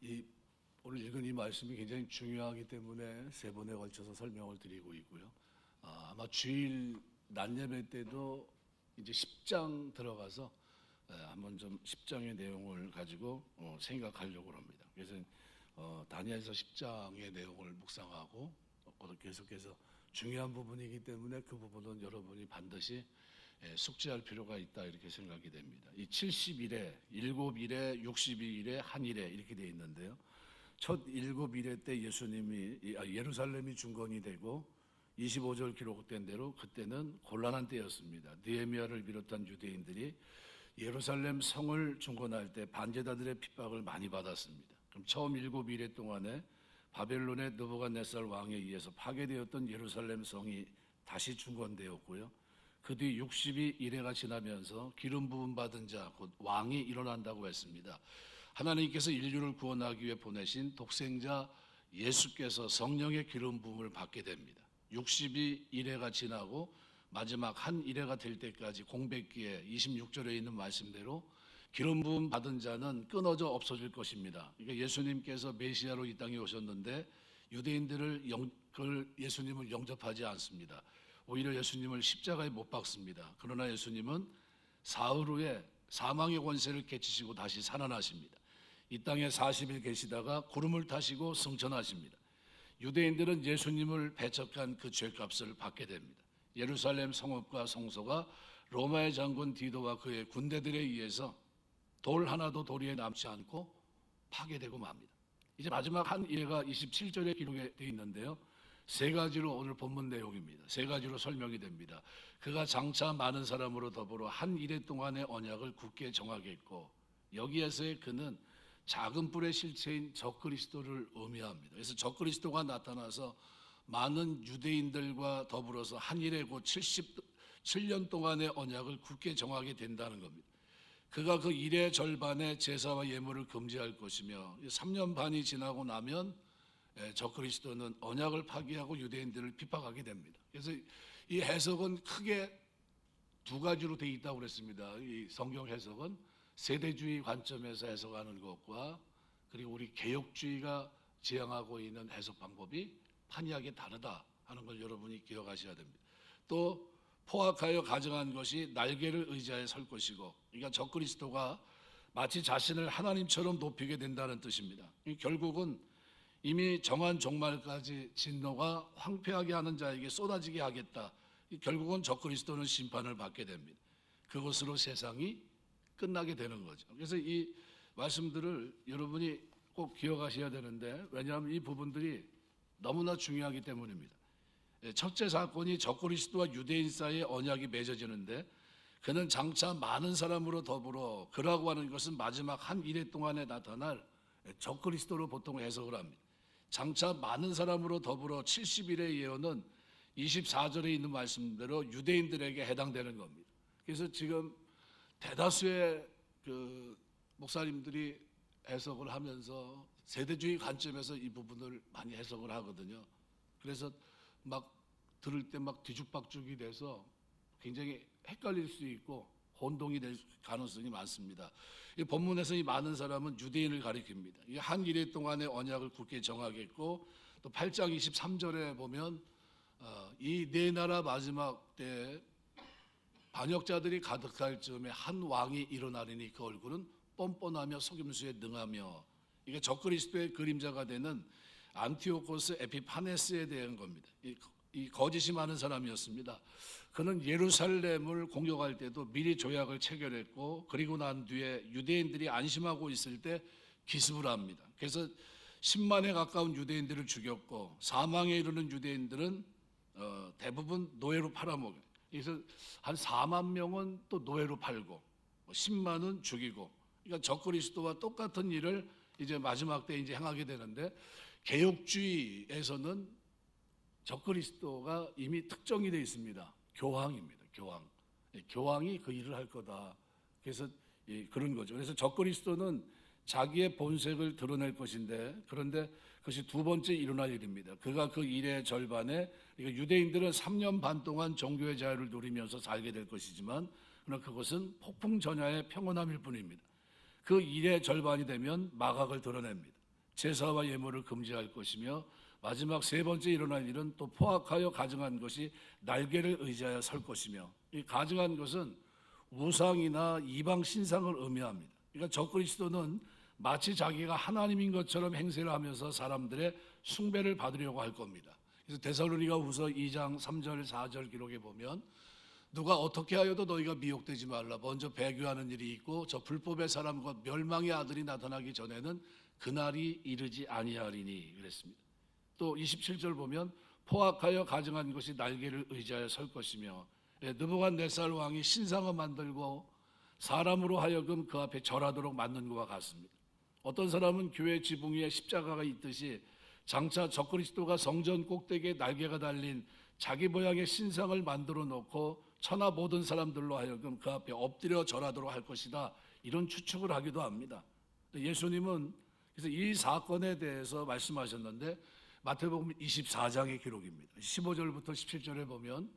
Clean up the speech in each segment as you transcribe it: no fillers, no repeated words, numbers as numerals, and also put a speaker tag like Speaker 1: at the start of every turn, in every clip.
Speaker 1: 이 오늘 읽은 이 말씀이 굉장히 중요하기 때문에 세 번에 걸쳐서 설명을 드리고 있고요. 아마 주일 낮 예배 때도 이제 10장 들어가서 한번 좀 10장의 내용을 가지고 생각하려고 합니다. 그래서 다니엘서 10장의 내용을 묵상하고 계속해서 중요한 부분이기 때문에 그 부분은 여러분이 반드시 숙지할 필요가 있다 이렇게 생각이 됩니다. 이 70일에, 7일에, 62일에, 한일에 이렇게 되어 있는데요. 첫 7일에 때 예수님이 예루살렘이 중건이 되고 25절 기록된 대로 그때는 곤란한 때였습니다. 느헤미야를 비롯한 유대인들이 예루살렘 성을 중건할 때 반제자들의 핍박을 많이 받았습니다. 그럼 처음 7일에 동안에 바벨론의 느부갓네살 왕에 의해서 파괴되었던 예루살렘 성이 다시 중건되었고요. 그 뒤 62일회가 지나면서 기름 부음 받은 자, 곧 왕이 일어난다고 했습니다. 하나님께서 인류를 구원하기 위해 보내신 독생자 예수께서 성령의 기름 부음을 받게 됩니다. 62일회가 지나고 마지막 한 일회가 될 때까지 공백기에 26절에 있는 말씀대로 기름 부음 받은 자는 끊어져 없어질 것입니다. 그러니까 예수님께서 메시아로 이 땅에 오셨는데 유대인들을 예수님을 영접하지 않습니다. 오히려 예수님을 십자가에 못 박습니다. 그러나 예수님은 사흘 후에 사망의 권세를 깨치시고 다시 살아나십니다. 이 땅에 40일 계시다가 구름을 타시고 승천하십니다. 유대인들은 예수님을 배척한 그 죄값을 받게 됩니다. 예루살렘 성읍과 성소가 로마의 장군 디도와 그의 군대들에 의해서 돌 하나도 도리에 남지 않고 파괴되고 맙니다. 이제 마지막 한 일회가 27절에 기록되어 있는데요. 세 가지로 오늘 본문 내용입니다. 세 가지로 설명이 됩니다. 그가 장차 많은 사람으로 더불어 한 일회 동안의 언약을 굳게 정하겠고, 여기에서의 그는 작은 뿔의 실체인 적그리스도를 의미합니다. 그래서 적그리스도가 나타나서 많은 유대인들과 더불어서 한 일회 곧 77년 동안의 언약을 굳게 정하게 된다는 겁니다. 그가 그 일의 절반의 제사와 예물을 금지할 것이며 3년 반이 지나고 나면 적그리스도는 언약을 파기하고 유대인들을 핍박하게 됩니다. 그래서 이 해석은 크게 두 가지로 되어 있다고 그랬습니다. 이 성경 해석은 세대주의 관점에서 해석하는 것과 그리고 우리 개혁주의가 지향하고 있는 해석 방법이 판이하게 다르다 하는 걸 여러분이 기억하셔야 됩니다. 또 포악하여 가정한 것이 날개를 의지하여 설 것이고, 그러니까 적그리스도가 마치 자신을 하나님처럼 높이게 된다는 뜻입니다. 결국은 이미 정한 종말까지 진노가 황폐하게 하는 자에게 쏟아지게 하겠다. 결국은 적그리스도는 심판을 받게 됩니다. 그것으로 세상이 끝나게 되는 거죠. 그래서 이 말씀들을 여러분이 꼭 기억하셔야 되는데, 왜냐하면 이 부분들이 너무나 중요하기 때문입니다. 첫째 사건이 적그리스도와 유대인 사이에 언약이 맺어지는데, 그는 장차 많은 사람으로 더불어, 그라고 하는 것은 마지막 한 일회 동안에 나타날 적그리스도로 보통 해석을 합니다. 장차 많은 사람으로 더불어 70일의 예언은 24절에 있는 말씀대로 유대인들에게 해당되는 겁니다. 그래서 지금 대다수의 그 목사님들이 해석을 하면서 세대주의 관점에서 이 부분을 많이 해석을 하거든요. 그래서 막 들을 때 막 뒤죽박죽이 돼서 굉장히 헷갈릴 수 있고 혼동이 될 가능성이 많습니다. 이 본문에서 이 많은 사람은 유대인을 가리킵니다. 이 한 일회 동안의 언약을 굳게 정하겠고, 또 8장 23절에 보면 이 네 나라 마지막 때 반역자들이 가득할 즈음에 한 왕이 일어나리니 그 얼굴은 뻔뻔하며 속임수에 능하며, 이게 적그리스도의 그림자가 되는 안티오코스 에피파네스에 대한 겁니다. 이 거짓이 많은 사람이었습니다. 그는 예루살렘을 공격할 때도 미리 조약을 체결했고, 그리고 난 뒤에 유대인들이 안심하고 있을 때 기습을 합니다. 그래서 10만에 가까운 유대인들을 죽였고, 사망에 이르는 유대인들은 대부분 노예로 팔아먹어요. 그래서 한 4만 명은 또 노예로 팔고 10만은 죽이고, 그러니까 적그리스도와 똑같은 일을 이제 마지막 때 이제 행하게 되는데, 개혁주의에서는 적그리스도가 이미 특정이 되어 있습니다. 교황입니다. 교황이 그 일을 할 거다. 그래서 그런 거죠. 그래서 적그리스도는 자기의 본색을 드러낼 것인데, 그런데 그것이 두 번째 일어날 일입니다. 그가 그 일의 절반에, 그러니까 유대인들은 3년 반 동안 종교의 자유를 누리면서 살게 될 것이지만, 그러나 그것은 폭풍전야의 평온함일 뿐입니다. 그 일의 절반이 되면 마각을 드러냅니다. 제사와 예물을 금지할 것이며 마지막 세 번째 일어날 일은 또 포악하여 가증한 것이 날개를 의지하여 설 것이며, 이 가증한 것은 우상이나 이방 신상을 의미합니다. 그러니까 적그리스도는 마치 자기가 하나님인 것처럼 행세를 하면서 사람들의 숭배를 받으려고 할 겁니다. 그래서 데살로니가후서 2장 3절 4절 기록에 보면 누가 어떻게 하여도 너희가 미혹되지 말라. 먼저 배교하는 일이 있고 저 불법의 사람과 멸망의 아들이 나타나기 전에는 그날이 이르지 아니하리니 그랬습니다. 또 27절 보면 포악하여 가증한 것이 날개를 의지하여 설 것이며, 느부갓네살 왕이 신상을 만들고 사람으로 하여금 그 앞에 절하도록 만든 것과 같습니다. 어떤 사람은 교회 지붕 위에 십자가가 있듯이 장차 적그리스도가 성전 꼭대기에 날개가 달린 자기 모양의 신상을 만들어 놓고 천하 모든 사람들로 하여금 그 앞에 엎드려 절하도록 할 것이다, 이런 추측을 하기도 합니다. 예수님은 그래서 이 사건에 대해서 말씀하셨는데 마태복음 24장의 기록입니다. 15절부터 17절에 보면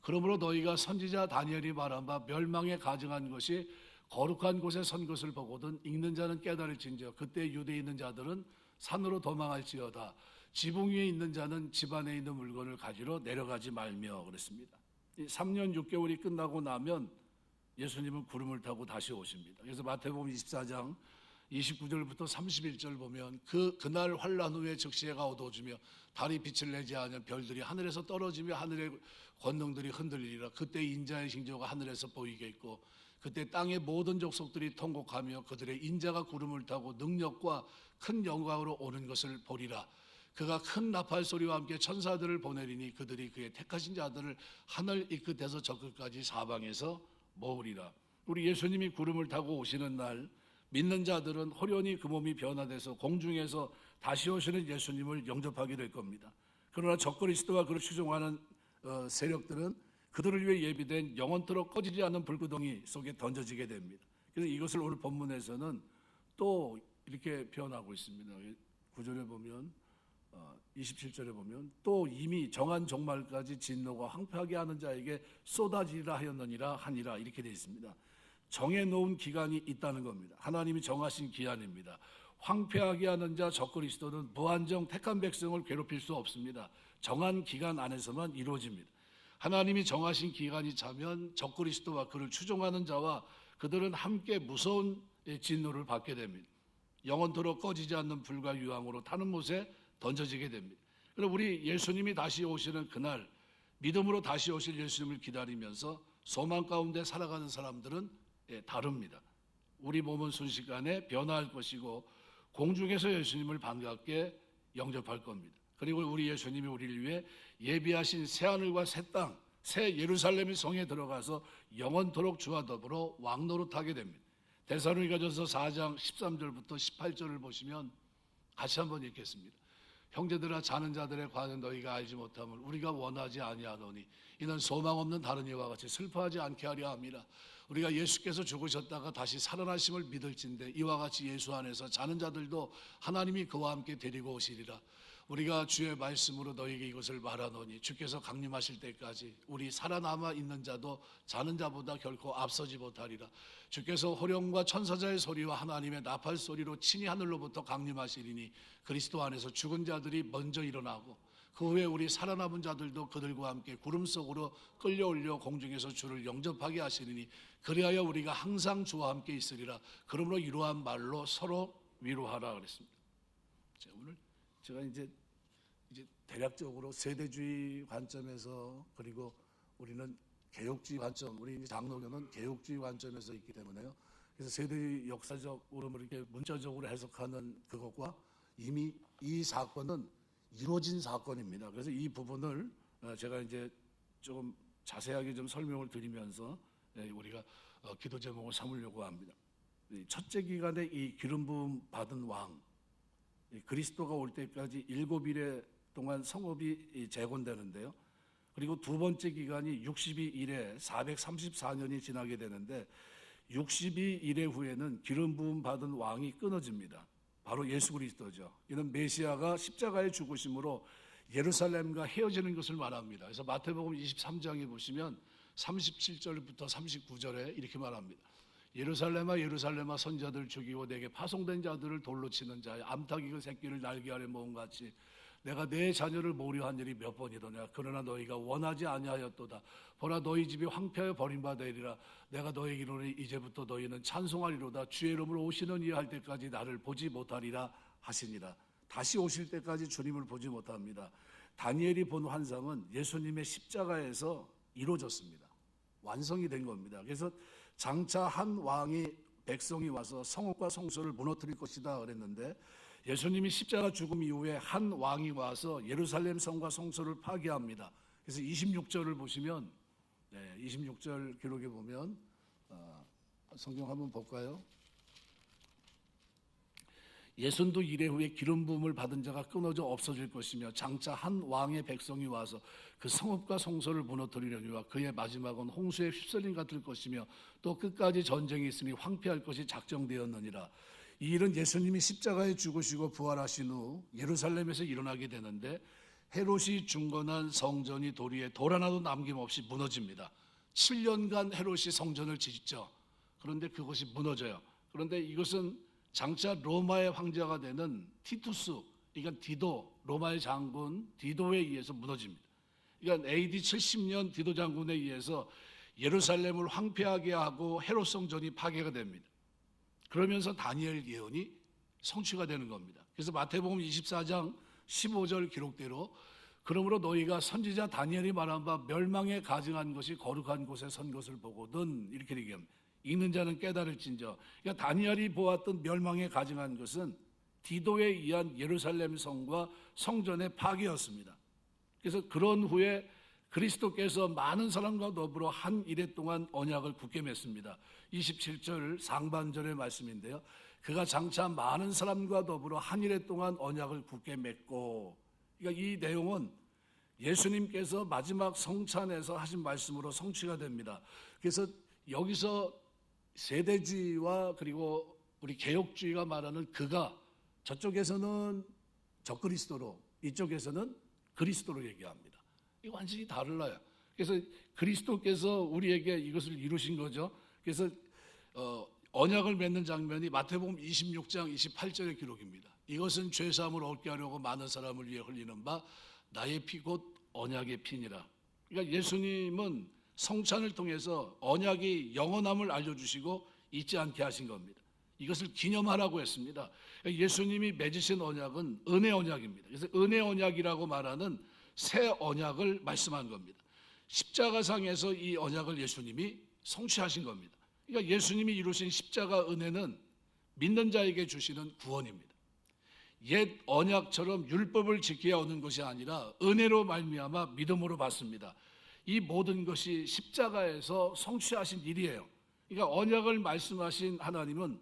Speaker 1: 그러므로 너희가 선지자 다니엘이 말한 바 멸망에 가증한 것이 거룩한 곳에 선 것을 보거든 읽는 자는 깨달을진저 그때 유대에 있는 자들은 산으로 도망할지어다. 지붕 위에 있는 자는 집 안에 있는 물건을 가지러 내려가지 말며 그랬습니다. 3년 6개월이 끝나고 나면 예수님은 구름을 타고 다시 오십니다. 그래서 마태복음 24장 29절부터 31절 보면 그날 환란 후에 즉시 해가 어두워지며 달이 빛을 내지 않으면 별들이 하늘에서 떨어지며 하늘의 권능들이 흔들리리라. 그때 인자의 징조가 하늘에서 보이겠고 그때 땅의 모든 족속들이 통곡하며 그들의 인자가 구름을 타고 능력과 큰 영광으로 오는 것을 보리라. 그가 큰 나팔 소리와 함께 천사들을 보내리니 그들이 그의 택하신 자들을 하늘 이 끝에서 저 끝까지 사방에서 모으리라. 우리 예수님이 구름을 타고 오시는 날 믿는 자들은 호련히 그 몸이 변화돼서 공중에서 다시 오시는 예수님을 영접하게 될 겁니다. 그러나 적그리스도와 그를 추종하는 세력들은 그들을 위해 예비된 영원토록 꺼지지 않는 불구덩이 속에 던져지게 됩니다. 그래서 이것을 오늘 본문에서는 또 이렇게 표현하고 있습니다. 9절에 보면 27절에 보면 또 이미 정한 종말까지 진노가 황폐하게 하는 자에게 쏟아지리라 하였느니라 하니라, 이렇게 되어 있습니다. 정해놓은 기간이 있다는 겁니다. 하나님이 정하신 기한입니다. 황폐하게 하는 자 적그리스도는 무한정 택한 백성을 괴롭힐 수 없습니다. 정한 기간 안에서만 이루어집니다. 하나님이 정하신 기간이 차면 적그리스도와 그를 추종하는 자와 그들은 함께 무서운 진노를 받게 됩니다. 영원토록 꺼지지 않는 불과 유황으로 타는 못에 던져지게 됩니다. 그럼 우리 예수님이 다시 오시는 그날 믿음으로 다시 오실 예수님을 기다리면서 소망 가운데 살아가는 사람들은 다릅니다. 우리 몸은 순식간에 변화할 것이고 공중에서 예수님을 반갑게 영접할 겁니다. 그리고 우리 예수님이 우리를 위해 예비하신 새하늘과 새 땅, 새 예루살렘의 성에 들어가서 영원토록 주와 더불어 왕노릇하게 됩니다. 데살로니가전서 4장 13절부터 18절을 보시면 같이 한번 읽겠습니다. 형제들아, 자는 자들의 관은 너희가 알지 못함을 우리가 원하지 아니하노니 이는 소망 없는 다른 이와 같이 슬퍼하지 않게 하려 함이라. 우리가 예수께서 죽으셨다가 다시 살아나심을 믿을진대 이와 같이 예수 안에서 자는 자들도 하나님이 그와 함께 데리고 오시리라. 우리가 주의 말씀으로 너희에게 이것을 말하노니 주께서 강림하실 때까지 우리 살아남아 있는 자도 자는 자보다 결코 앞서지 못하리라. 주께서 호령과 천사자의 소리와 하나님의 나팔 소리로 친히 하늘로부터 강림하시리니 그리스도 안에서 죽은 자들이 먼저 일어나고 그 후에 우리 살아남은 자들도 그들과 함께 구름 속으로 끌려올려 공중에서 주를 영접하게 하시리니 그리하여 우리가 항상 주와 함께 있으리라. 그러므로 이러한 말로 서로 위로하라 그랬습니다. 자, 오늘 제가 이제 대략적으로 세대주의 관점에서, 그리고 우리는 개혁주의 관점, 우리 장로교는 개혁주의 관점에서 있기 때문에요. 그래서 세대의 역사적으로 이렇게 문자적으로 해석하는 그것과 이미 이 사건은 이루어진 사건입니다. 그래서 이 부분을 제가 이제 조금 자세하게 좀 설명을 드리면서 우리가 기도 제목을 삼으려고 합니다. 첫째 기간에 이 기름 부음 받은 왕, 그리스도가 올 때까지 7일에 동안 성읍이 재건되는데요. 그리고 두 번째 기간이 62일에 434년이 지나게 되는데 62일의 후에는 기름 부음 받은 왕이 끊어집니다. 바로 예수 그리스도죠. 이는 메시아가 십자가에 죽으심으로 예루살렘과 헤어지는 것을 말합니다. 그래서 마태복음 23장에 보시면 37절부터 39절에 이렇게 말합니다. 예루살렘아 예루살렘아 선자들 죽이고 내게 파송된 자들을 돌로 치는 자야 암탉이 그 새끼를 날개 아래 모은 같이 내가 내 자녀를 모류한 일이 몇 번이더냐. 그러나 너희가 원하지 아니하였도다. 보라 너희 집이 황폐하여 버림받으리라. 내가 너희에게 이르노니 이제부터 너희는 찬송하리로다. 주의 이름으로 오시는 이 할 때까지 나를 보지 못하리라 하시니라. 다시 오실 때까지 주님을 보지 못합니다. 다니엘이 본 환상은 예수님의 십자가에서 이루어졌습니다. 완성이 된 겁니다. 그래서 장차 한 왕이 백성이 와서 성읍과 성소를 무너뜨릴 것이다 그랬는데 예수님이 십자가 죽음 이후에 한 왕이 와서 예루살렘 성과 성소를 파괴합니다. 그래서 26절을 보시면 26절 기록에 보면 성경 한번 볼까요? 예순도 이래 후에 기름 부음을 받은 자가 끊어져 없어질 것이며 장차 한 왕의 백성이 와서 그 성읍과 성소를 무너뜨리려니와 그의 마지막은 홍수에 휩쓸림 같을 것이며 또 끝까지 전쟁이 있으니 황폐할 것이 작정되었느니라. 이 일은 예수님이 십자가에 죽으시고 부활하신 후 예루살렘에서 일어나게 되는데 헤롯이 중건한 성전이 도리에 돌 하나도 남김없이 무너집니다. 7년간 헤롯이 성전을 짓죠. 그런데 그것이 무너져요. 그런데 이것은 장차 로마의 황제가 되는 티투스, 그러니까 디도, 로마의 장군 디도에 의해서 무너집니다. 그러니까 AD 70년 디도 장군에 의해서 예루살렘을 황폐하게 하고 헤롯 성전이 파괴가 됩니다. 그러면서 다니엘 예언이 성취가 되는 겁니다. 그래서 마태복음 24장 15절 기록대로 그러므로 너희가 선지자 다니엘이 말한 바 멸망에 가증한 것이 거룩한 곳에 선 것을 보거든 이렇게 얘기합니다. 읽는 자는 깨달을진저. 그러니까 다니엘이 보았던 멸망에 가증한 것은 디도에 의한 예루살렘 성과 성전의 파괴였습니다. 그래서 그런 후에 그리스도께서 많은 사람과 더불어 한 이래 동안 언약을 굳게 맺습니다. 27절 상반절의 말씀인데요. 그가 장차 많은 사람과 더불어 한 이래 동안 언약을 굳게 맺고, 그러니까 이 내용은 예수님께서 마지막 성찬에서 하신 말씀으로 성취가 됩니다. 그래서 여기서 세대주의와 그리고 우리 개혁주의가 말하는 그가 저쪽에서는 적그리스도로 이쪽에서는 그리스도로 얘기합니다. 이거 완전히 달라요. 그래서 그리스도께서 우리에게 이것을 이루신 거죠. 그래서 언약을 맺는 장면이 마태복음 26장 28절의 기록입니다. 이것은 죄사함을 얻게 하려고 많은 사람을 위해 흘리는 바 나의 피 곧 언약의 피니라. 그러니까 예수님은 성찬을 통해서 언약이 영원함을 알려주시고 잊지 않게 하신 겁니다. 이것을 기념하라고 했습니다. 예수님이 맺으신 언약은 은혜 언약입니다. 그래서 은혜 언약이라고 말하는 새 언약을 말씀한 겁니다. 십자가상에서 이 언약을 예수님이 성취하신 겁니다. 그러니까 예수님이 이루신 십자가 은혜는 믿는 자에게 주시는 구원입니다. 옛 언약처럼 율법을 지켜야 얻는 것이 아니라 은혜로 말미암아 믿음으로 받습니다. 이 모든 것이 십자가에서 성취하신 일이에요. 그러니까 언약을 말씀하신 하나님은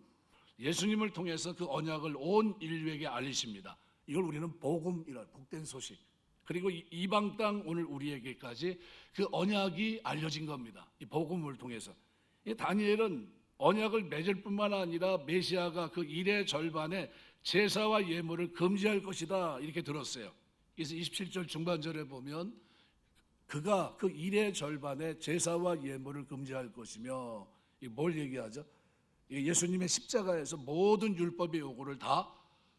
Speaker 1: 예수님을 통해서 그 언약을 온 인류에게 알리십니다. 이걸 우리는 복음이라 복된 소식. 그리고 이방 땅 오늘 우리에게까지 그 언약이 알려진 겁니다. 이 복음을 통해서. 이 다니엘은 언약을 맺을 뿐만 아니라 메시아가 그 일의 절반에 제사와 예물을 금지할 것이다 이렇게 들었어요. 그래서 27절 중반절에 보면 그가 그 일의 절반에 제사와 예물을 금지할 것이며 뭘 얘기하죠? 예수님의 십자가에서 모든 율법의 요구를 다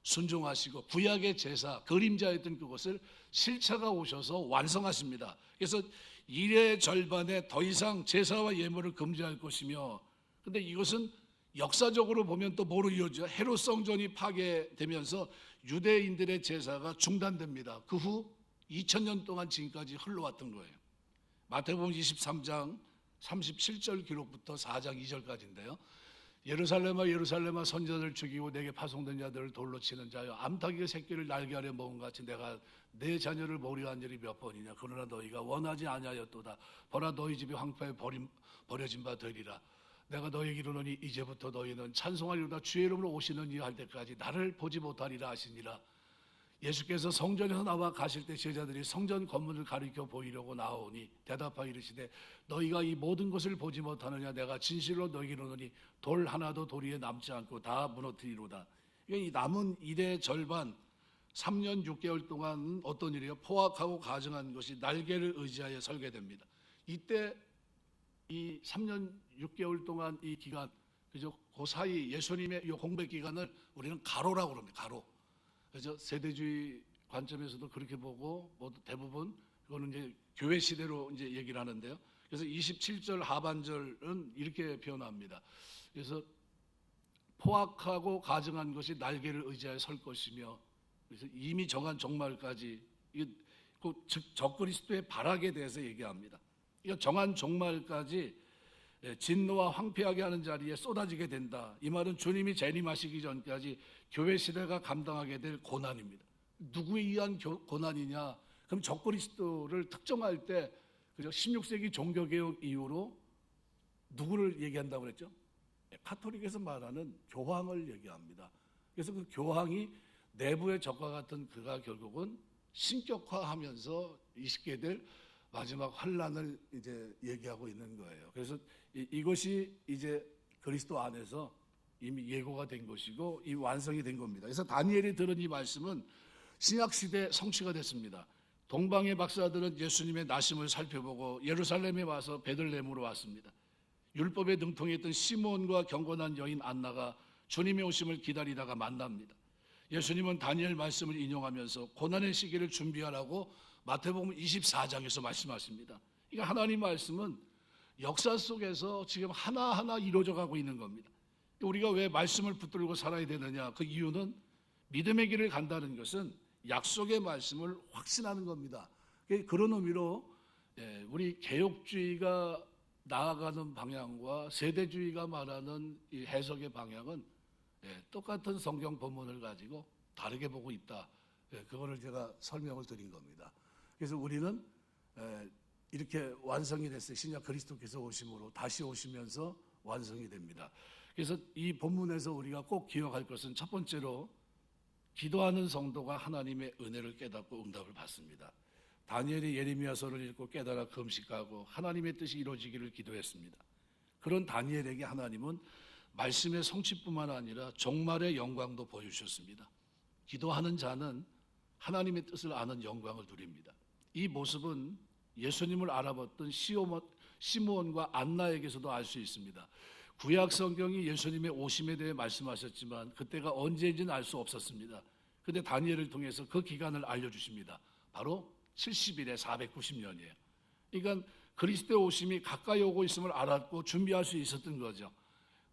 Speaker 1: 순종하시고 구약의 제사, 그림자였던 그것을 실체가 오셔서 완성하십니다. 그래서 일의 절반에 더 이상 제사와 예물을 금지할 것이며, 근데 이것은 역사적으로 보면 또 뭐로 이어져? 헤롯 성전이 파괴되면서 유대인들의 제사가 중단됩니다. 그 후 2000년 동안 지금까지 흘러왔던 거예요. 마태복음 23장 37절 기록부터 4장 2절까지인데요. 예루살렘아 예루살렘아 선자들 죽이고 내게 파송된 자들을 돌로 치는 자여 암탉이 새끼를 날개 아래 먹은 같이 내가 내 자녀를 모류한 일이 몇 번이냐. 그러나 너희가 원하지 아니하였도다. 보라 너희 집이 황폐에 버려진 바 되리라. 내가 너희에게 이르노니 이제부터 너희는 찬송하리로다. 주의 이름으로 오시는 이 할 때까지 나를 보지 못하리라 하시니라. 예수께서 성전에서 나와 가실 때 제자들이 성전 건물을 가리켜 보이려고 나오니 대답하여 이르시되 너희가 이 모든 것을 보지 못하느냐. 내가 진실로 너희에게 이르노니 돌 하나도 도리에 남지 않고 다 무너뜨리로다. 이 남은 일의 절반 3년 6개월 동안 어떤 일이요? 포악하고 가증한 것이 날개를 의지하여 설계됩니다. 이때 이 3년 6개월 동안 이 기간 그죠? 그 사이 예수님의 이 공백 기간을 우리는 가로라고 그럽니다. 가로. 그죠? 세대주의 관점에서도 그렇게 보고 모두 대부분 그거는 이제 교회 시대로 이제 얘기를 하는데요. 그래서 27절 하반절은 이렇게 표현합니다. 그래서 포악하고 가증한 것이 날개를 의지하여 설 것이며, 그래서 이미 정한 종말까지, 즉 적그리스도의 발악에 대해서 얘기합니다. 이거 정한 종말까지 진노와 황폐하게 하는 자리에 쏟아지게 된다. 이 말은 주님이 재림하시기 전까지 교회 시대가 감당하게 될 고난입니다. 누구에 의한 고난이냐? 그럼 적그리스도를 특정할 때, 그죠? 16세기 종교개혁 이후로 누구를 얘기한다고 그랬죠? 카톨릭에서 말하는 교황을 얘기합니다. 그래서 그 교황이 내부의 적과 같은 그가 결국은 신격화하면서 있게 될 마지막 환란을 이제 얘기하고 있는 거예요. 그래서 이것이 이제 그리스도 안에서 이미 예고가 된 것이고 이 완성이 된 겁니다. 그래서 다니엘이 들은 이 말씀은 신약 시대 성취가 됐습니다. 동방의 박사들은 예수님의 나심을 살펴보고 예루살렘에 와서 베들레헴으로 왔습니다. 율법에 능통했던 시므온과 경건한 여인 안나가 주님의 오심을 기다리다가 만납니다. 예수님은 다니엘 말씀을 인용하면서 고난의 시기를 준비하라고 마태복음 24장에서 말씀하십니다. 그러니까 하나님 말씀은 역사 속에서 지금 하나하나 이루어져 가고 있는 겁니다. 우리가 왜 말씀을 붙들고 살아야 되느냐? 그 이유는 믿음의 길을 간다는 것은 약속의 말씀을 확신하는 겁니다. 그런 의미로 우리 개혁주의가 나아가는 방향과 세대주의가 말하는 이 해석의 방향은 똑같은 성경 본문을 가지고 다르게 보고 있다. 그거를 제가 설명을 드린 겁니다. 그래서 우리는 이렇게 완성이 됐어요. 신약 그리스도께서 오심으로 다시 오시면서 완성이 됩니다. 그래서 이 본문에서 우리가 꼭 기억할 것은 첫 번째로 기도하는 성도가 하나님의 은혜를 깨닫고 응답을 받습니다. 다니엘이 예레미야서를 읽고 깨달아 금식하고 하나님의 뜻이 이루어지기를 기도했습니다. 그런 다니엘에게 하나님은 말씀의 성취뿐만 아니라 종말의 영광도 보여주셨습니다. 기도하는 자는 하나님의 뜻을 아는 영광을 누립니다. 이 모습은 예수님을 알아봤던 시므온과 안나에게서도 알 수 있습니다. 구약 성경이 예수님의 오심에 대해 말씀하셨지만 그때가 언제인지는 알 수 없었습니다. 그런데 다니엘을 통해서 그 기간을 알려주십니다. 바로 70일에 490년이에요. 그러니까 그리스도의 오심이 가까이 오고 있음을 알았고 준비할 수 있었던 거죠.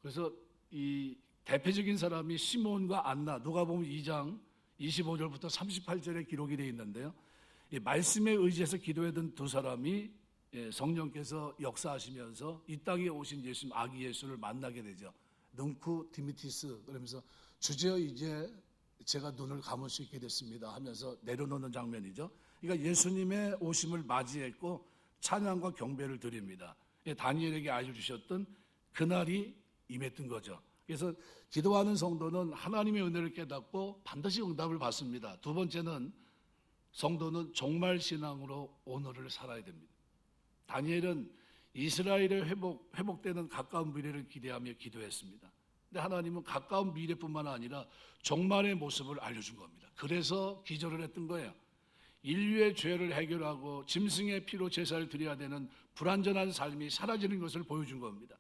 Speaker 1: 그래서 이 대표적인 사람이 시므온과 안나, 누가복음 2장 25절부터 38절에 기록이 되어 있는데요. 이 말씀에 의지해서 기도했던 두 사람이 성령께서 역사하시면서 이 땅에 오신 예수님, 아기 예수를 만나게 되죠. 능쿠 디미티스 그러면서 주제여 이제 제가 눈을 감을 수 있게 됐습니다 하면서 내려놓는 장면이죠. 그러니까 예수님의 오심을 맞이했고 찬양과 경배를 드립니다. 다니엘에게 알려주셨던 그날이 임했던 거죠. 그래서 기도하는 성도는 하나님의 은혜를 깨닫고 반드시 응답을 받습니다. 두 번째는 성도는 종말 신앙으로 오늘을 살아야 됩니다. 다니엘은 이스라엘의 회복되는 가까운 미래를 기대하며 기도했습니다. 근데 하나님은 가까운 미래뿐만 아니라 종말의 모습을 알려준 겁니다. 그래서 기절을 했던 거예요. 인류의 죄를 해결하고 짐승의 피로 제사를 드려야 되는 불완전한 삶이 사라지는 것을 보여준 겁니다.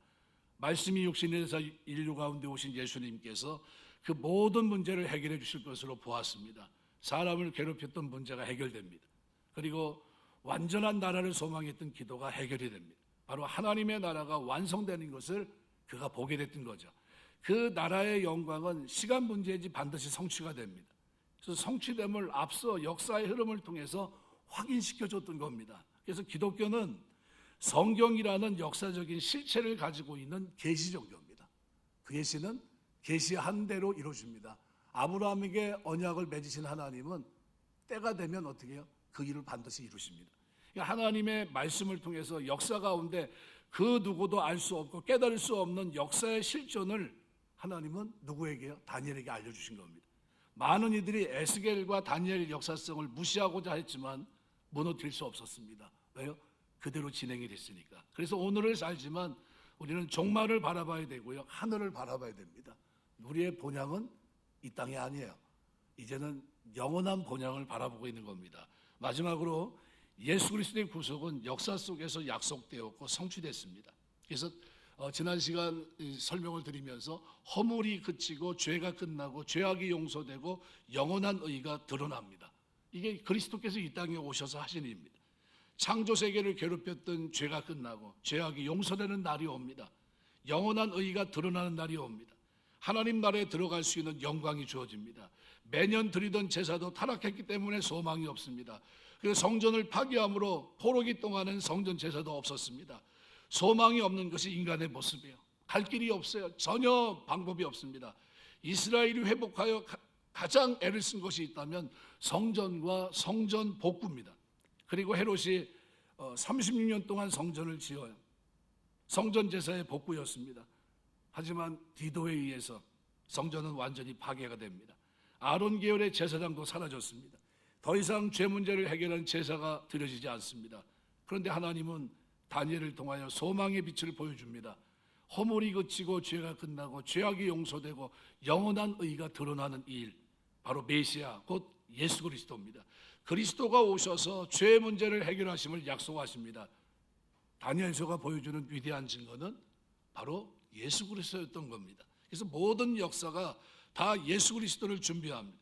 Speaker 1: 말씀이 육신이 돼서 인류 가운데 오신 예수님께서 그 모든 문제를 해결해 주실 것으로 보았습니다. 사람을 괴롭혔던 문제가 해결됩니다. 그리고 완전한 나라를 소망했던 기도가 해결이 됩니다. 바로 하나님의 나라가 완성되는 것을 그가 보게 됐던 거죠. 그 나라의 영광은 시간 문제이지 반드시 성취가 됩니다. 그래서 성취됨을 앞서 역사의 흐름을 통해서 확인시켜줬던 겁니다. 그래서 기독교는 성경이라는 역사적인 실체를 가지고 있는 계시 종교입니다. 그 계시는 계시한 대로 이루어집니다. 아브라함에게 언약을 맺으신 하나님은 때가 되면 어떻게 해요? 그 일을 반드시 이루십니다. 하나님의 말씀을 통해서 역사 가운데 그 누구도 알 수 없고 깨달을 수 없는 역사의 실존을 하나님은 누구에게요? 다니엘에게 알려주신 겁니다. 많은 이들이 에스겔과 다니엘 역사성을 무시하고자 했지만 무너뜨릴 수 없었습니다. 왜요? 그대로 진행이 됐으니까. 그래서 오늘을 살지만 우리는 종말을 바라봐야 되고요. 하늘을 바라봐야 됩니다. 우리의 본향은 이 땅이 아니에요. 이제는 영원한 본향을 바라보고 있는 겁니다. 마지막으로 예수 그리스도의 구속은 역사 속에서 약속되었고 성취됐습니다. 그래서 지난 시간 설명을 드리면서 허물이 그치고 죄가 끝나고 죄악이 용서되고 영원한 의가 드러납니다. 이게 그리스도께서 이 땅에 오셔서 하신 일입니다. 창조 세계를 괴롭혔던 죄가 끝나고 죄악이 용서되는 날이 옵니다. 영원한 의가 드러나는 날이 옵니다. 하나님 나라에 들어갈 수 있는 영광이 주어집니다. 매년 드리던 제사도 타락했기 때문에 소망이 없습니다. 그래서 성전을 파괴함으로 포로기 동안은 성전 제사도 없었습니다. 소망이 없는 것이 인간의 모습이에요. 갈 길이 없어요. 전혀 방법이 없습니다. 이스라엘이 회복하여 가장 애를 쓴 것이 있다면 성전과 성전 복구입니다. 그리고 헤롯이 36년 동안 성전을 지어요. 성전 제사의 복구였습니다. 하지만 디도에 의해서 성전은 완전히 파괴가 됩니다. 아론 계열의 제사장도 사라졌습니다. 더 이상 죄 문제를 해결하는 제사가 드려지지 않습니다. 그런데 하나님은 다니엘을 통하여 소망의 빛을 보여줍니다. 허물이 그치고 죄가 끝나고 죄악이 용서되고 영원한 의가 드러나는 일, 바로 메시아 곧 예수 그리스도입니다. 그리스도가 오셔서 죄 문제를 해결하심을 약속하십니다. 다니엘서가 보여주는 위대한 증거는 바로 예수 그리스도였던 겁니다. 그래서 모든 역사가 다 예수 그리스도를 준비합니다.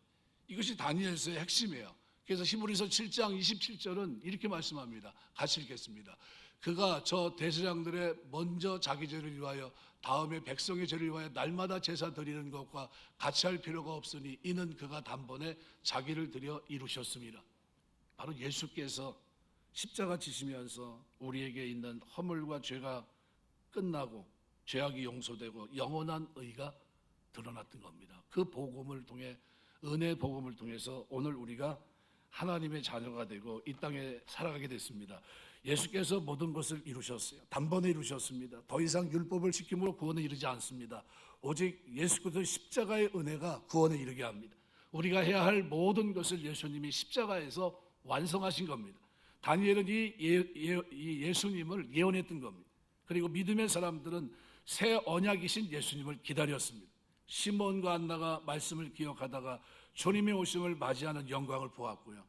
Speaker 1: 이것이 다니엘서의 핵심이에요. 그래서 히브리서 7장 27절은 이렇게 말씀합니다. 같이 읽겠습니다. 그가 저 대제사장들의 먼저 자기 죄를 위하여 다음에 백성의 죄를 위하여 날마다 제사 드리는 것과 같이 할 필요가 없으니 이는 그가 단번에 자기를 드려 이루셨습니다. 바로 예수께서 십자가 지시면서 우리에게 있는 허물과 죄가 끝나고 죄악이 용서되고 영원한 의가 드러났던 겁니다. 그 복음을 통해, 은혜의 복음을 통해서 오늘 우리가 하나님의 자녀가 되고 이 땅에 살아가게 됐습니다. 예수께서 모든 것을 이루셨어요. 단번에 이루셨습니다. 더 이상 율법을 지킴으로 구원에 이르지 않습니다. 오직 예수 그리스도의 십자가의 은혜가 구원에 이르게 합니다. 우리가 해야 할 모든 것을 예수님이 십자가에서 완성하신 겁니다. 다니엘은 이 예수님을 예언했던 겁니다. 그리고 믿음의 사람들은 새 언약이신 예수님을 기다렸습니다. 시몬과 안나가 말씀을 기억하다가 주님의 오심을 맞이하는 영광을 보았고요.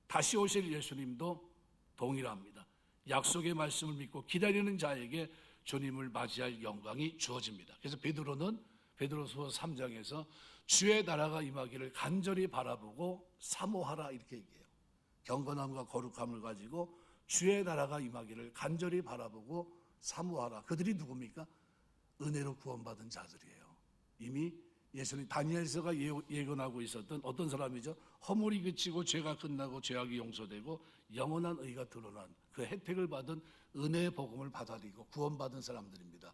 Speaker 1: 다시 오실 예수님도 동일합니다. 약속의 말씀을 믿고 기다리는 자에게 주님을 맞이할 영광이 주어집니다. 그래서 베드로는 베드로서 3장에서 주의 나라가 임하기를 간절히 바라보고 사모하라 이렇게 얘기해요. 경건함과 거룩함을 가지고 주의 나라가 임하기를 간절히 바라보고 사모하라. 그들이 누굽니까? 은혜로 구원받은 자들이에요. 이미 예수님 다니엘서가 예언하고 있었던 어떤 사람이죠? 허물이 그치고 죄가 끝나고 죄악이 용서되고 영원한 의가 드러난 그 혜택을 받은 은혜의 복음을 받아들이고 구원받은 사람들입니다.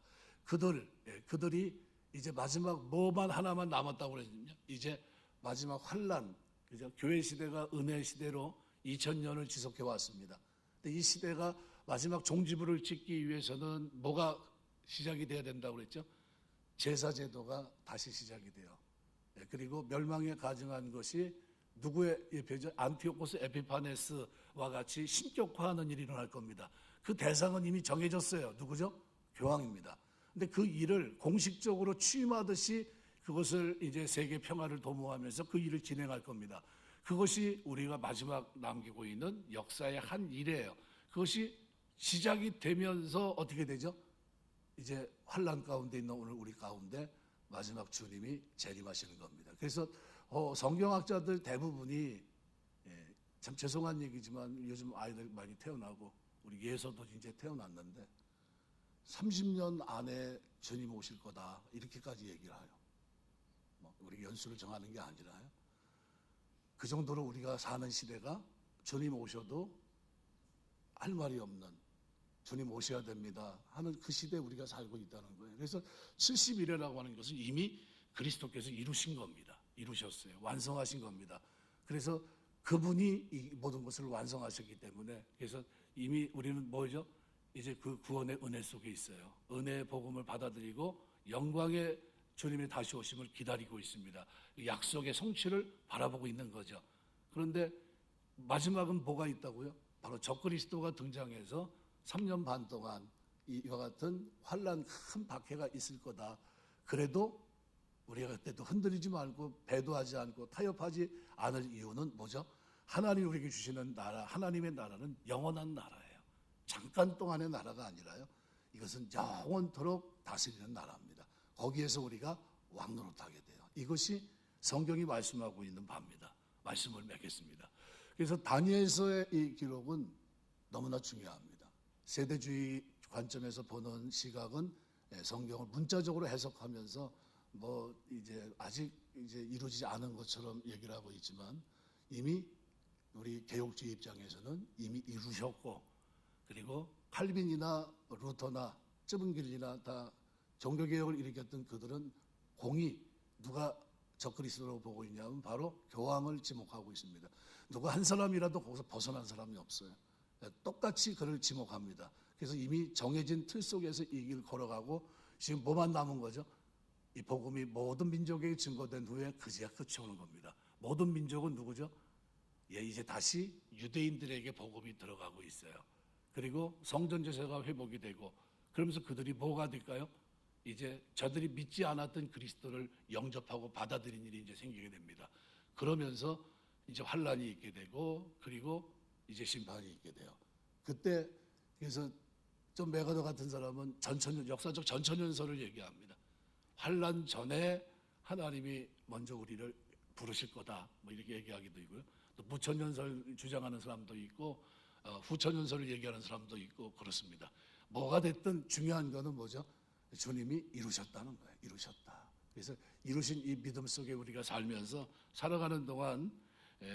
Speaker 1: 그들이 이제 마지막 뭐만 하나만 남았다고 그랬거든요. 이제 마지막 환난, 그죠? 교회 시대가 은혜 시대로 2000년을 지속해 왔습니다. 근데 이 시대가 마지막 종지부를 찍기 위해서는 뭐가 시작이 돼야 된다고 그랬죠? 제사 제도가 다시 시작이 돼요. 그리고 멸망에 가증한 것이 누구의 예표죠? 안티오코스 에피파네스와 같이 신격화하는 일이 일어날 겁니다. 그 대상은 이미 정해졌어요. 누구죠? 교황입니다. 근데 그 일을 공식적으로 취임하듯이 그것을 이제 세계 평화를 도모하면서 그 일을 진행할 겁니다. 그것이 우리가 마지막 남기고 있는 역사의 한 일이에요. 그것이 시작이 되면서 어떻게 되죠? 이제 환난 가운데 있는 오늘 우리 가운데 마지막 주님이 재림하시는 겁니다. 그래서 성경학자들 대부분이 참 죄송한 얘기지만 요즘 아이들 많이 태어나고 우리 예서도 이제 태어났는데 30년 안에 주님 오실 거다 이렇게까지 얘기를 해요. 우리 연수를 정하는 게 아니라요. 그 정도로 우리가 사는 시대가 주님 오셔도 할 말이 없는 주님 오셔야 됩니다 하는 그 시대에 우리가 살고 있다는 거예요. 그래서 70일이라고 하는 것은 이미 그리스도께서 이루신 겁니다. 이루셨어요. 완성하신 겁니다. 그래서 그분이 이 모든 것을 완성하셨기 때문에 그래서 이미 우리는 뭐죠? 이제 그 구원의 은혜 속에 있어요. 은혜의 복음을 받아들이고 영광의 주님의 다시 오심을 기다리고 있습니다. 약속의 성취를 바라보고 있는 거죠. 그런데 마지막은 뭐가 있다고요? 바로 적그리스도가 등장해서 3년 반 동안 이와 같은 환난 큰 박해가 있을 거다. 그래도 우리가 그때도 흔들리지 말고 배도하지 않고 타협하지 않을 이유는 뭐죠? 하나님이 우리에게 주시는 나라, 하나님의 나라는 영원한 나라예요. 잠깐 동안의 나라가 아니라요. 이것은 영원토록 다스리는 나라입니다. 거기에서 우리가 왕노릇하게 돼요. 이것이 성경이 말씀하고 있는 바입니다. 말씀을 맺겠습니다. 그래서 다니엘서의 이 기록은 너무나 중요합니다. 세대주의 관점에서 보는 시각은 성경을 문자적으로 해석하면서 뭐 이제 아직 이제 이루어지지 않은 것처럼 얘기를 하고 있지만 이미 우리 개혁주의 입장에서는 이미 이루셨고, 그리고 칼빈이나 루터나 쯔붕길리나 다 종교개혁을 일으켰던 그들은 공이 누가 적그리스도로 보고 있냐면 바로 교황을 지목하고 있습니다. 누가 한 사람이라도 거기서 벗어난 사람이 없어요. 똑같이 그를 지목합니다. 그래서 이미 정해진 틀 속에서 이 길 걸어가고 지금 뭐만 남은 거죠? 이 복음이 모든 민족에게 증거된 후에 그제야 끝이 오는 겁니다. 모든 민족은 누구죠? 이제 다시 유대인들에게 복음이 들어가고 있어요. 그리고 성전 제사가 회복이 되고, 그러면서 그들이 뭐가 될까요? 이제 저들이 믿지 않았던 그리스도를 영접하고 받아들인 일이 이제 생기게 됩니다. 그러면서 이제 환란이 있게 되고, 그리고 이제 심판이 있게 돼요. 그때 그래서 좀 메가더 같은 사람은 역사적 전천연설을 얘기합니다. 환란 전에 하나님이 먼저 우리를 부르실 거다, 뭐 이렇게 얘기하기도 있고요. 또 무천연설 주장하는 사람도 있고, 후천연설을 얘기하는 사람도 있고 그렇습니다. 뭐가 됐든 중요한 거는 뭐죠? 주님이 이루셨다는 거예요. 이루셨다. 그래서 이루신 이 믿음 속에 우리가 살면서 살아가는 동안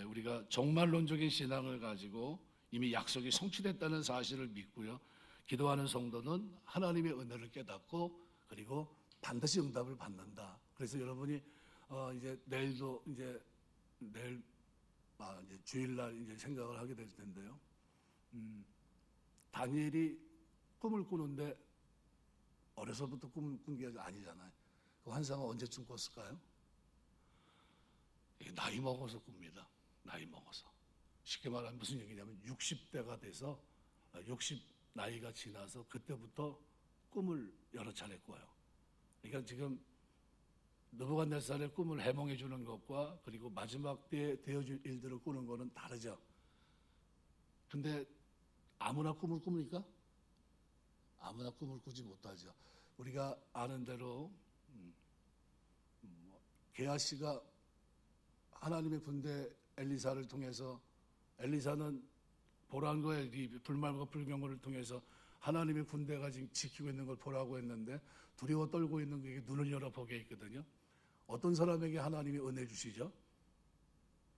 Speaker 1: 우리가 종말론적인 신앙을 가지고 이미 약속이 성취됐다는 사실을 믿고요. 기도하는 성도는 하나님의 은혜를 깨닫고 그리고 반드시 응답을 받는다. 그래서 여러분이 이제 내일도 이제 내일 이제 주일날 이제 생각을 하게 될 텐데요. 다니엘이 꿈을 꾸는데 어려서부터 꿈을 꾼 게 아니잖아요. 그 환상은 언제쯤 꿨을까요? 나이 먹어서 꿉니다. 나이 먹어서. 쉽게 말하면 무슨 얘기냐면 60대가 돼서 60 나이가 지나서 그때부터 꿈을 여러 차례 꿔요. 그러니까 지금 느부갓네살의 꿈을 해몽해 주는 것과 그리고 마지막 때에 되어질 일들을 꾸는 거는 다르죠. 근데 아무나 꿈을 꿉니까? 아무나 꿈을 꾸지 못하죠. 우리가 아는 대로 게하시가 하나님의 군대 엘리사를 통해서, 엘리사는 보란과 불말과 불경고를 통해서 하나님의 군대가 지금 지키고 있는 걸 보라고 했는데 두려워 떨고 있는 그에게 눈을 열어 보게 했거든요. 어떤 사람에게 하나님이 은혜 주시죠?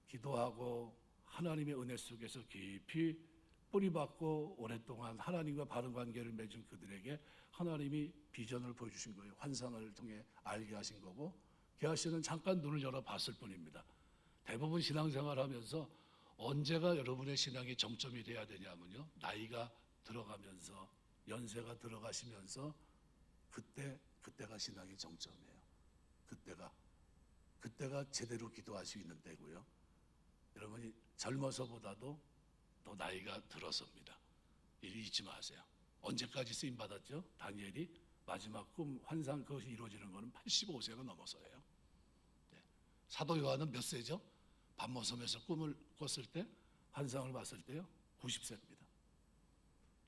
Speaker 1: 기도하고 하나님의 은혜 속에서 깊이 뿌리박고 오랫동안 하나님과 바른 관계를 맺은 그들에게 하나님이 비전을 보여주신 거예요. 환상을 통해 알게 하신 거고, 게하시는 잠깐 눈을 열어 봤을 뿐입니다. 대부분 신앙생활하면서 언제가 여러분의 신앙의 정점이 돼야 되냐면요, 나이가 들어가면서, 연세가 들어가시면서 그때가 신앙의 정점이에요. 그때가 제대로 기도할 수 있는 때고요. 여러분이 젊어서보다도 더 나이가 들어서입니다. 이리 잊지 마세요. 언제까지 쓰임 받았죠? 다니엘이 마지막 꿈 환상 그것이 이루어지는 것은 85세가 넘어서예요. 사도 요한은 몇 세죠? 밤모섬에서 꿈을 꿨을 때, 환상을 봤을 때요, 90세입니다.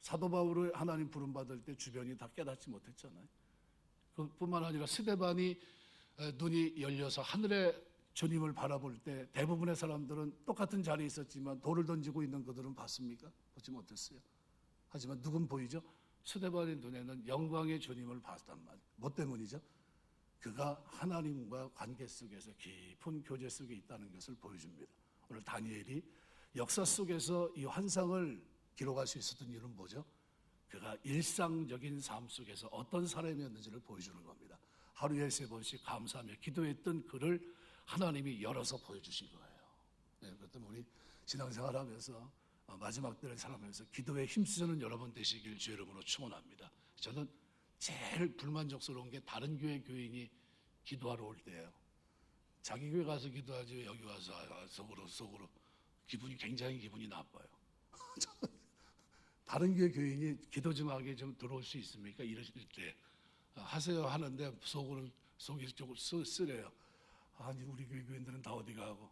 Speaker 1: 사도 바울을 하나님 부름 받을 때 주변이 다 깨닫지 못했잖아요. 그뿐만 아니라 스데반이 눈이 열려서 하늘에 주님을 바라볼 때 대부분의 사람들은 똑같은 자리에 있었지만 돌을 던지고 있는 그들은 봤습니까? 보지 못했어요. 하지만 누군 보이죠? 스데반의 눈에는 영광의 주님을 봤단 말이에요. 뭐 때문이죠? 그가 하나님과 관계 속에서 깊은 교제 속에 있다는 것을 보여줍니다. 오늘 다니엘이 역사 속에서 이 환상을 기록할 수 있었던 이유는 뭐죠? 그가 일상적인 삶 속에서 어떤 사람이었는지를 보여주는 겁니다. 하루에 3번씩 감사하며 기도했던 그를 하나님이 열어서 보여주신 거예요. 그렇다면 우리 신앙생활하면서 마지막 때를 살아가면서 기도에 힘쓰는 여러분 되시길 주의 이름으로 축원합니다. 저는 제일 불만족스러운 게 다른 교회 교인이 기도하러 올 때예요. 자기 교회 가서 기도하지 여기 와서 속으로 굉장히 기분이 나빠요. 다른 교회 교인이 기도 좀 하게 좀 들어올 수 있습니까? 이러실 때 하세요 하는데 속이 조금 쓰래요. 아니 우리 교회 교인들은 다 어디 가고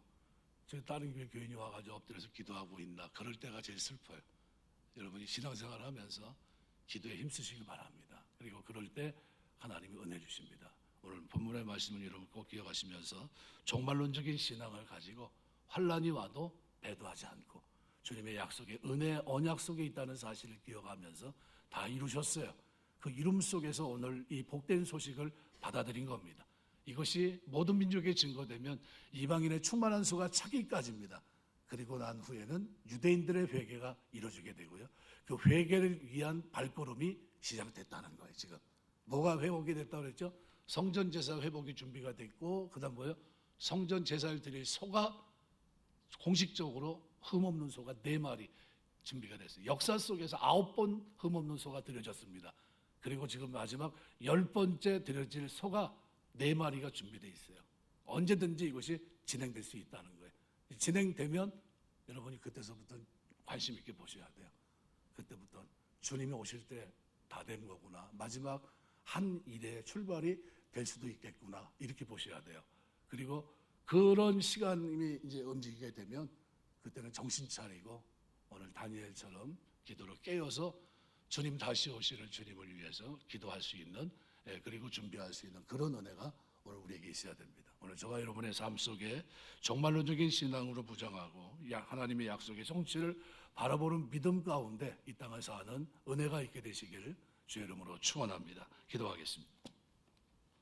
Speaker 1: 저 다른 교회 교인이 와가지고 엎드려서 기도하고 있나. 그럴 때가 제일 슬퍼요. 여러분이 신앙생활 하면서 기도에 힘쓰시길 바랍니다. 그리고 그럴 때 하나님이 은혜 주십니다. 오늘 본문의 말씀을 여러분 꼭 기억하시면서 종말론적인 신앙을 가지고 환란이 와도 배도하지 않고 주님의 약속의 은혜 언약 속에 있다는 사실을 기억하면서 다 이루셨어요. 그 이름 속에서 오늘 이 복된 소식을 받아들인 겁니다. 이것이 모든 민족에 증거되면 이방인의 충만한 수가 차기까지입니다. 그리고 난 후에는 유대인들의 회개가 이루어지게 되고요. 그 회개를 위한 발걸음이 시작됐다는 거예요. 지금 뭐가 회복이 됐다고 그랬죠? 성전 제사 회복이 준비가 됐고, 그다음 뭐요? 성전 제사를 드릴 소가 공식적으로 흠없는 소가 4마리 준비가 됐어요. 역사 속에서 9번 흠없는 소가 드려졌습니다. 그리고 지금 마지막 10번째 드려질 소가 4마리가 준비되어 있어요. 언제든지 이것이 진행될 수 있다는 거예요. 진행되면 여러분이 그때서부터 관심 있게 보셔야 돼요. 그때부터 주님이 오실 때 다 된 거구나. 마지막 한 일의 출발이 될 수도 있겠구나. 이렇게 보셔야 돼요. 그리고 그런 시간이 이제 움직이게 되면 그때는 정신 차리고 오늘 다니엘처럼 기도로 깨어서 주님 다시 오시는 주님을 위해서 기도할 수 있는, 그리고 준비할 수 있는 그런 은혜가 오늘 우리에게 있어야 됩니다. 오늘 저와 여러분의 삶 속에 종말론적인 신앙으로 부정하고 하나님의 약속의 성취를 바라보는 믿음 가운데 이 땅을 사는 은혜가 있게 되시기를 주의 이름으로 축원합니다. 기도하겠습니다.